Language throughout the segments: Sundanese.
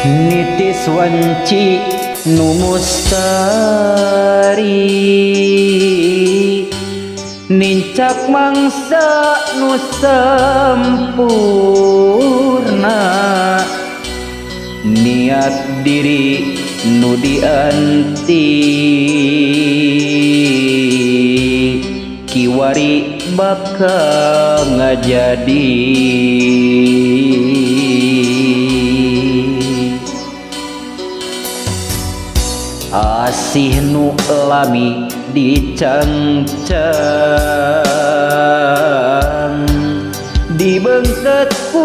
nitis wanci nu mustari nincak mangsa nu sempurna niat diri nu dianti kiwari bakal ngajadi asih nu lami dicangcang dibeungkeut ku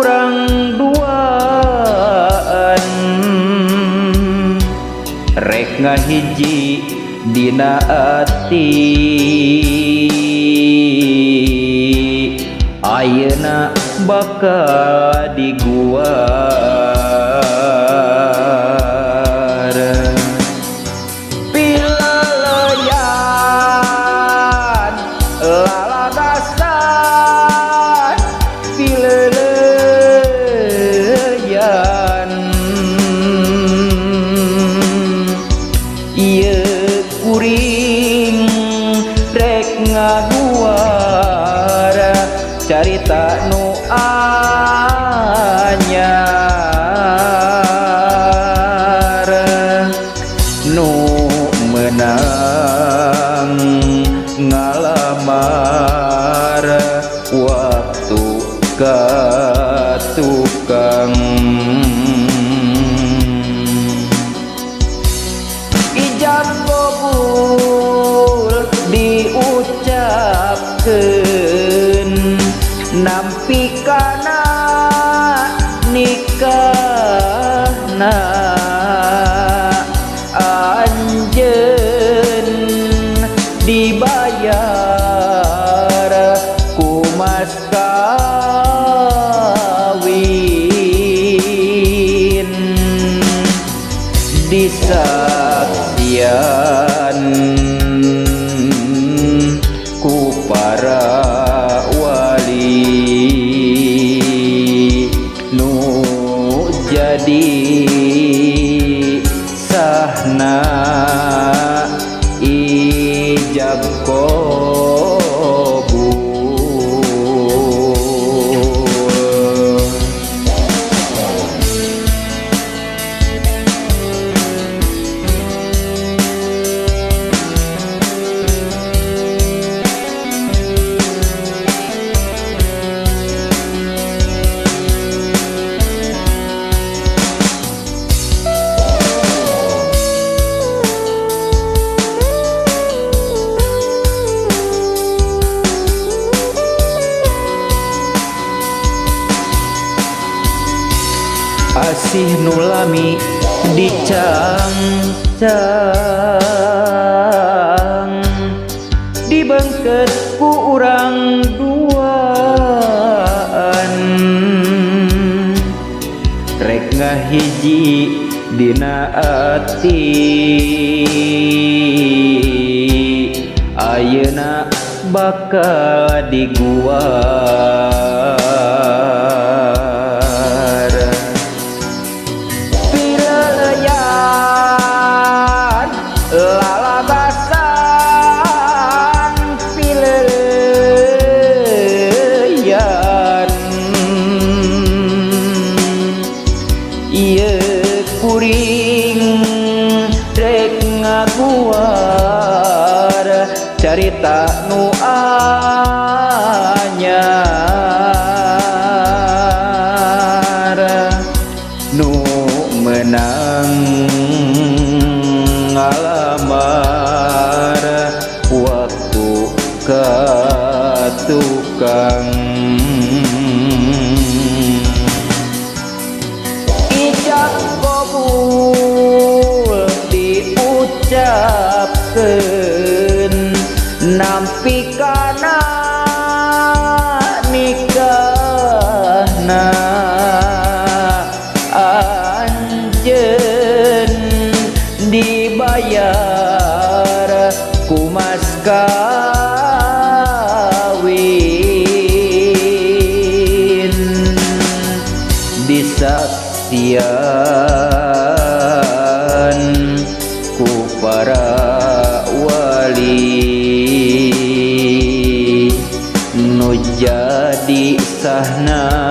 urang duaan rek ngahiji dina ati ayeuna bakal diguar pileleyan laladasan pileleyan ieu kuring rek ngaguar carita nu anyar nu menang ngalamar waktu ka tukang ijab kabul diucapkeun nampi kana nikahna anjeun dibayar ku mas kawin disaksian ku para wali nu jadi sahna ijab kabul asih nu lami dicangcang dibeungkeut ku urang duaan rek ngahiji dina ati ayeuna bakal diguar lalabasan pileleyan ieu kuring rek ngaguar carita nu anyar nu menang ngalamar waktu ka tukang ijab kabul diucapkeun nampi kana nikahna anjeun dibayar ku mas kawin disaksian kasihan ku para wali nu jadi sahna